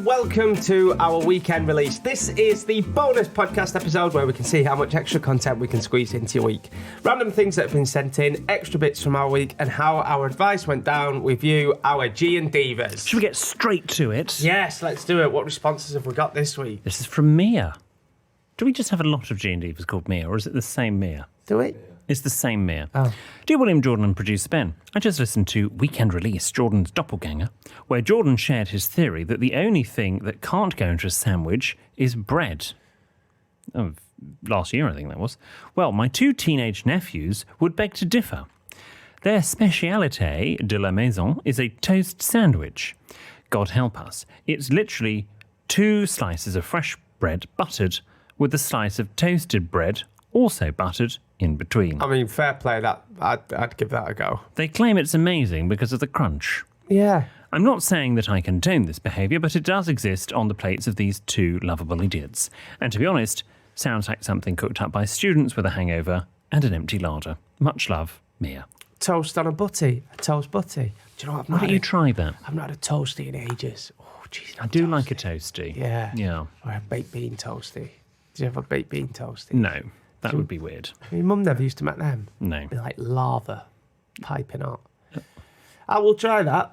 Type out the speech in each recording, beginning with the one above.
and welcome to our weekend release. This is the bonus podcast episode where we can see how much extra content we can squeeze into your week. Random things that have been sent in, extra bits from our week, and how our advice went down with you, our G and Divas. Should we get straight to it? Yes, let's do it. What responses have we got this week? This is from Mia. Do we just have a lot of G and Divas called Mia, or is it the same Mia? Do we? It's the same Mia. Oh. Dear William, Jordan and producer Ben, I just listened to Weekend Release, Jordan's Doppelganger, where Jordan shared his theory that the only thing that can't go into a sandwich is bread. Oh, last year, I think that was. Well, my two teenage nephews would beg to differ. Their spécialité de la maison is a toast sandwich. God help us. It's literally 2 slices of fresh bread buttered with a slice of toasted bread also buttered in between. I mean, fair play. That I'd give that a go. They claim it's amazing because of the crunch. Yeah. I'm not saying that I condone this behaviour, but it does exist on the plates of these two lovable idiots. And to be honest, sounds like something cooked up by students with a hangover and an empty larder. Much love, Mia. Toast on a butty. A toast butty. Do you know what? Why don't you try that? I've not had a toasty in ages. Oh, jeez. I do like a toasty. Yeah. Yeah. Or a baked bean toasty. Did you have a baked bean toasty? No, that would be weird. Your mum never used to make them. No. They're like lava, piping hot. I will try that.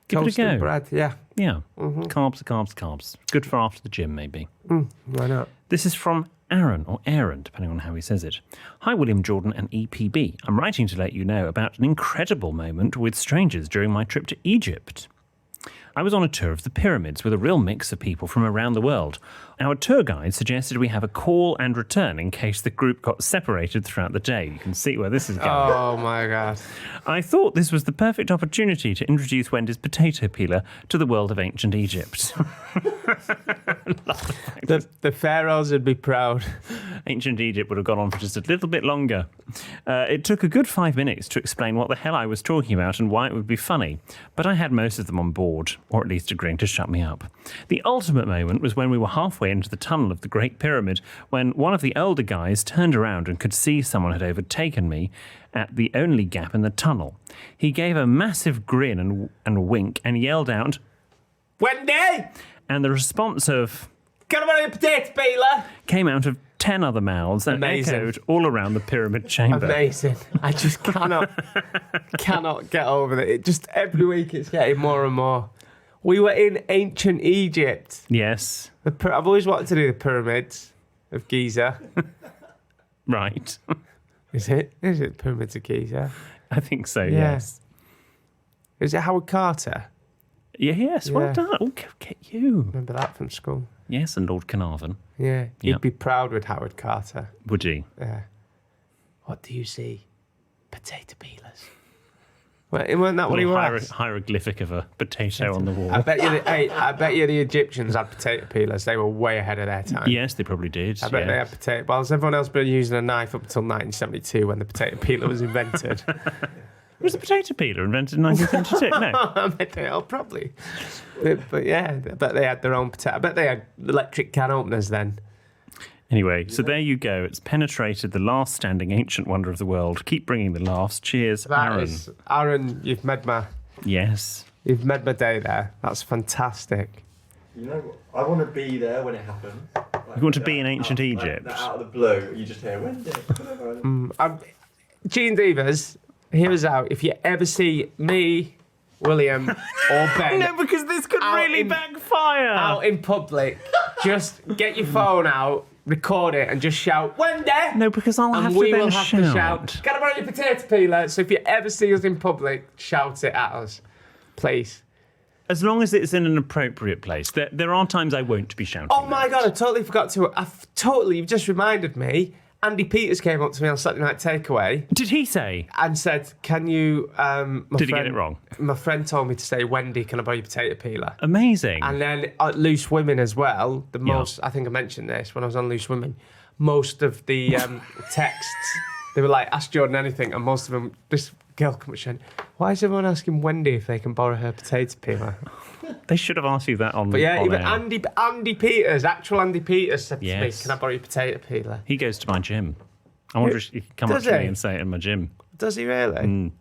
Give it a Toasted go. bread, yeah. Yeah. Carbs are carbs, carbs. Good for after the gym, maybe. Why not? This is from Aaron, or Aaron, depending on how he says it. Hi, William, Jordan and EPB. I'm writing to let you know about an incredible moment with strangers during my trip to Egypt. I was on a tour of the pyramids with a real mix of people from around the world. Our tour guide suggested we have a call and return in case the group got separated throughout the day. You can see where this is going. Oh, my God. I thought this was the perfect opportunity to introduce Wendy's potato peeler to the world of ancient Egypt. The pharaohs would be proud. Ancient Egypt would have gone on for just a little bit longer. It took a good 5 minutes to explain what the hell I was talking about and why it would be funny, but I had most of them on board, or at least agreeing to shut me up. The ultimate moment was when we were halfway into the tunnel of the Great Pyramid, when one of the elder guys turned around and could see someone had overtaken me at the only gap in the tunnel. He gave a massive grin and a wink and yelled out, Wendy! and the response of, Can I borrow a potato peeler? came out of 10 other mouths and Amazing. echoed all around the pyramid chamber. Amazing. I just cannot get over it. It just, every week it's getting more and more. We were in ancient Egypt. Yes, I've always wanted to do the pyramids of Giza. right. Is it? Is it pyramids of Giza? I think so, Yeah. yes. Is it Howard Carter? Yeah, yes, well Yeah. done. Oh, go get you. Remember that from school? Yes, and Lord Carnarvon. Yeah. Yeah. You'd be proud with Howard Carter. Would he? Yeah. What do you see? Potato peelers. Well, weren't that what he Little was? hieroglyphic of a potato on the wall. I bet you the Egyptians had potato peelers. They were way ahead of their time. Yes, they probably did. I bet they had potato peelers. Everyone else been using a knife up until 1972 when the potato peeler was invented. Was the potato peeler invented in 1972? No. I bet they are, probably. But yeah, I bet they had their own potato. I bet they had electric can openers then. Anyway, so there you go. It's penetrated the last standing ancient wonder of the world. Keep bringing the laughs. Cheers, Aaron. Aaron, you've made my day there. That's fantastic. You know, I want to be there when it happens. You want to be in ancient Egypt? Out of the blue, you just hear Wendy. G and Divas, hear us out. If you ever see me, William, or Ben No, because this could Out really in- backfire. out in public, just get your phone out, record it, and just shout, Wendy! No, because I'll have And to we then will have to shout, Can I borrow your potato peeler? So if you ever see us in public, shout it at us, please. As long as it's in an appropriate place. There are times I won't be shouting. Oh my God, I totally forgot to. You've just reminded me. Andy Peters came up to me on Saturday Night Takeaway Did he say? and said, "Can you?" Did he get it wrong? My friend told me to say, "Wendy, can I borrow your potato peeler?" Amazing. And then at Loose Women as well. I think I mentioned this when I was on Loose Women. Most of the texts, they were like, "Ask Jordan anything," and most of them, this girl come up saying, "Why is everyone asking Wendy if they can borrow her potato peeler?" They should have asked you that on. But yeah, on even air. Andy Peters, actual Andy Peters, said to me, Yes. "Can I borrow your potato peeler?" He goes to my gym. I wonder if he can come up Does to me he? and say it in my gym. Does he really?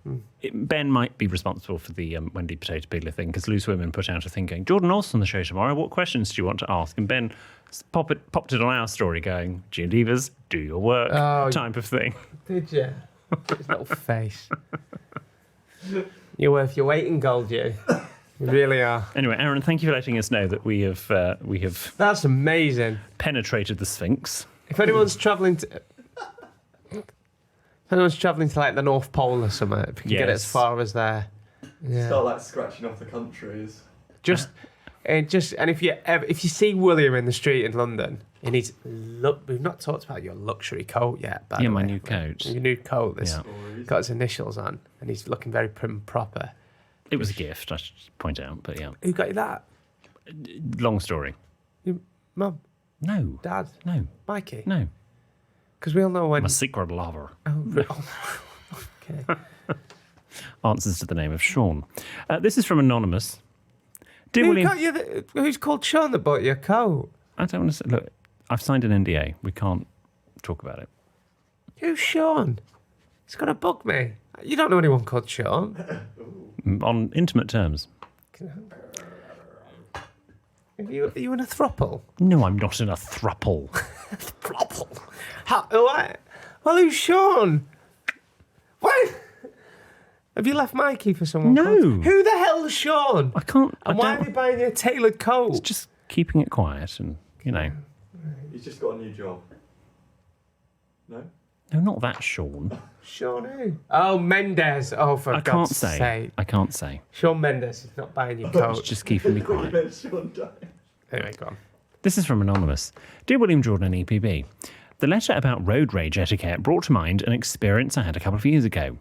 Ben might be responsible for the Wendy potato peeler thing because Loose Women put out a thing going, Jordan also on the show tomorrow. What questions do you want to ask? And Ben popped it on our story going, G&Divas, do your work type of thing. Did you? His little face. You're worth your weight in gold, you. You really are. Anyway, Aaron, thank you for letting us know that we have That's amazing. penetrated the Sphinx. If anyone's travelling to like the North Pole or something, if you can get it as far as there. Yeah. Start like scratching off the countries. And if you see William in the street in London, and we've not talked about your luxury coat yet. By the my way. new coat. Your new coat that's Yeah. got his initials on, and he's looking very prim and proper. It was a gift, I should point out, but yeah. Who got you that? Long story. Your mum, No. dad, No. Mikey? No. Because we all know when... I'm a secret lover. Okay. Answers to the name of Sean. This is from Anonymous. Dear Who William... got you who's called Sean that bought your coat? I don't want to say... Look, I've signed an NDA. We can't talk about it. Who's Sean? He's going to bug me. You don't know anyone called Sean. On intimate terms. Are you in a throuple? No, I'm not in a thruple. Throuple? What? Well, who's Sean? What? Have you left Mikey for someone? No. Who the hell's Sean? I can't... And why are they buying you a tailored coat? Just keeping it quiet and, you know... He's just got a new job. No? No, not that Sean. Sean who? Oh, Mendes. Oh, for God's sake. I can't say. Sean Mendes is not buying your It's coat. just keeping me You quiet. meant Sean Dye. Anyway, go on. This is from Anonymous. Dear William Jordan and EPB, the letter about road rage etiquette brought to mind an experience I had a couple of years ago.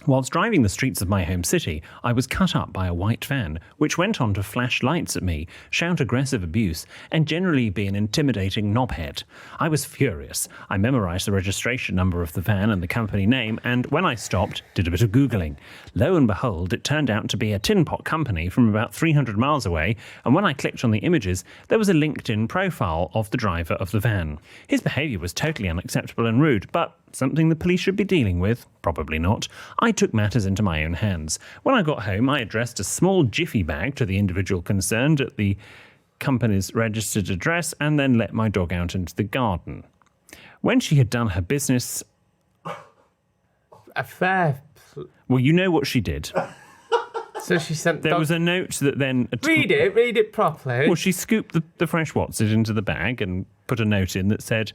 Whilst driving the streets of my home city, I was cut up by a white van, which went on to flash lights at me, shout aggressive abuse, and generally be an intimidating knobhead. I was furious. I memorised the registration number of the van and the company name, and when I stopped, did a bit of Googling. Lo and behold, it turned out to be a tin pot company from about 300 miles away, and when I clicked on the images, there was a LinkedIn profile of the driver of the van. His behaviour was totally unacceptable and rude, but something the police should be dealing with? Probably not. I took matters into my own hands. When I got home, I addressed a small jiffy bag to the individual concerned at the company's registered address and then let my dog out into the garden. When she had done her business... A fair... Well, you know what she did. So she sent... There was a note that then... Read it properly. Well, she scooped the fresh What's-It into the bag and put a note in that said...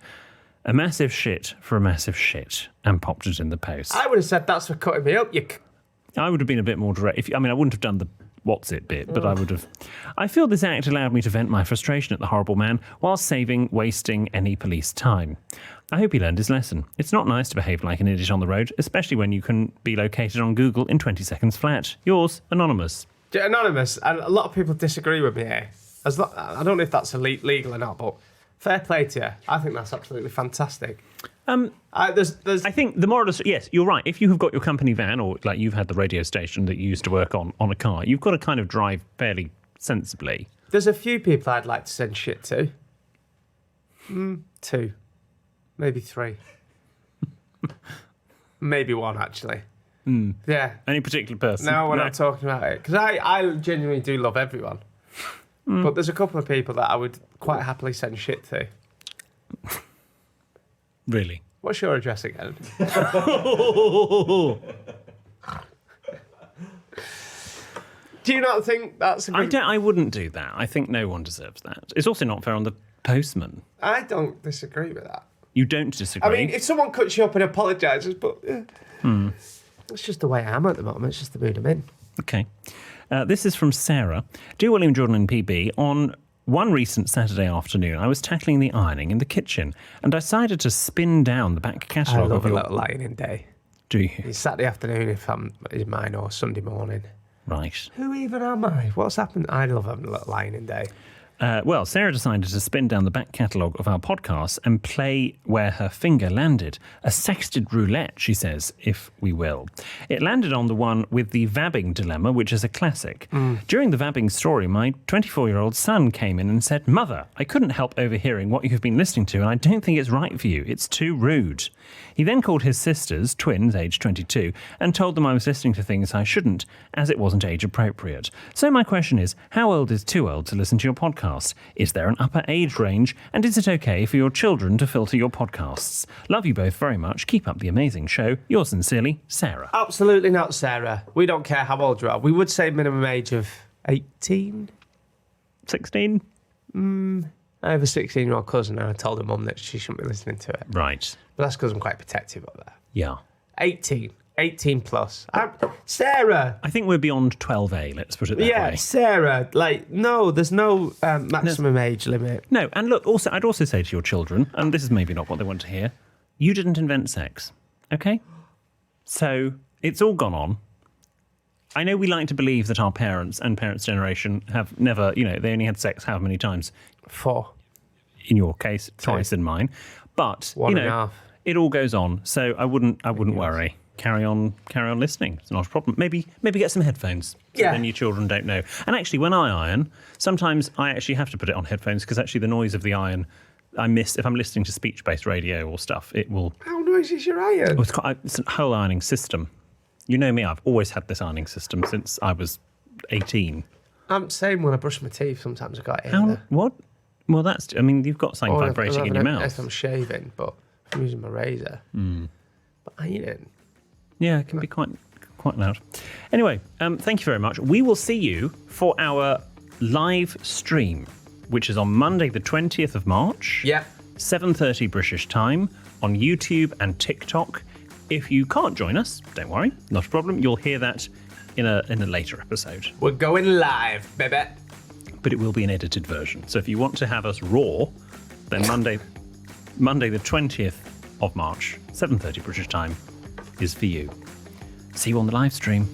A massive shit for a massive shit, and popped it in the post. I would have said that's for cutting me up. I would have been a bit more direct. I wouldn't have done the what's it bit, but I would have. I feel this act allowed me to vent my frustration at the horrible man while wasting any police time. I hope he learned his lesson. It's not nice to behave like an idiot on the road, especially when you can be located on Google in 20 seconds flat. Yours, Anonymous. Anonymous, and a lot of people disagree with me here. I don't know if that's legal or not, but... Fair play to you. I think that's absolutely fantastic. I think the moral is, yes, you're right. If you have got your company van or like you've had the radio station that you used to work on a car, you've got to kind of drive fairly sensibly. There's a few people I'd like to send shit to. 2. Maybe 3. Maybe 1, actually. Yeah. Any particular person? No, we're not talking about it. Because I genuinely do love everyone. But there's a couple of people that I would quite happily send shit to. Really? What's your address again? Do you not think that's a good... I wouldn't do that. I think no one deserves that. It's also not fair on the postman. I don't disagree with that. You don't disagree? I mean, if someone cuts you up and apologises, but... It's just the way I am at the moment. It's just the mood I'm in. Okay. This is from Sarah. Dear William Jordan and PB, on one recent Saturday afternoon, I was tackling the ironing in the kitchen and decided to spin down the back I catalogue love of a your... little ironing day. Do you? It's Saturday afternoon if I'm is mine or Sunday morning. Right. Who even am I? What's happened? I love having a little ironing day. Well, Sarah decided to spin down the back catalogue of our podcast and play where her finger landed. A sexted roulette, she says, if we will. It landed on the one with the vabbing dilemma, which is a classic. During the vabbing story, my 24-year-old son came in and said, "Mother, I couldn't help overhearing what you've been listening to, and I don't think it's right for you. It's too rude." He then called his sisters, twins, aged 22, and told them I was listening to things I shouldn't, as it wasn't age appropriate. So my question is, how old is too old to listen to your podcast? Is there an upper age range? And is it okay for your children to filter your podcasts? Love you both very much. Keep up the amazing show. Yours sincerely, Sarah. Absolutely not, Sarah. We don't care how old you are. We would say minimum age of 18. 16? I have a 16-year-old cousin and I told her mum that she shouldn't be listening to it. Right. But that's because I'm quite protective of her. Yeah. 18 plus. Sarah! I think we're beyond 12A, let's put it that way. Yeah, Sarah. No, there's no maximum age limit. No, and look, also, I'd also say to your children, and this is maybe not what they want to hear, you didn't invent sex, okay? So it's all gone on. I know we like to believe that our parents and parents' generation have never, they only had sex how many times? 4. In your case, twice in mine. But, 1.5. It all goes on. So I wouldn't worry. Carry on listening. It's not a problem. Maybe get some headphones. So then your children don't know. And actually, when I iron, sometimes I actually have to put it on headphones because actually the noise of the iron, I miss. If I'm listening to speech-based radio or stuff, it will... How noisy is your iron? It's a whole ironing system. You know me, I've always had this ironing system since I was 18. I'm same when I brush my teeth. Sometimes I got it in there. What? Well, you've got something vibrating in your mouth. If I'm shaving, but I'm using my razor. But ironing. Yeah, it can be quite loud. Anyway, thank you very much. We will see you for our live stream, which is on Monday the 20th of March. Yeah. 7:30 British time on YouTube and TikTok. If you can't join us, don't worry, not a problem. You'll hear that in a later episode. We're going live, baby. But it will be an edited version. So if you want to have us raw, then Monday the 20th of March, 7:30 British time, is for you. See you on the live stream.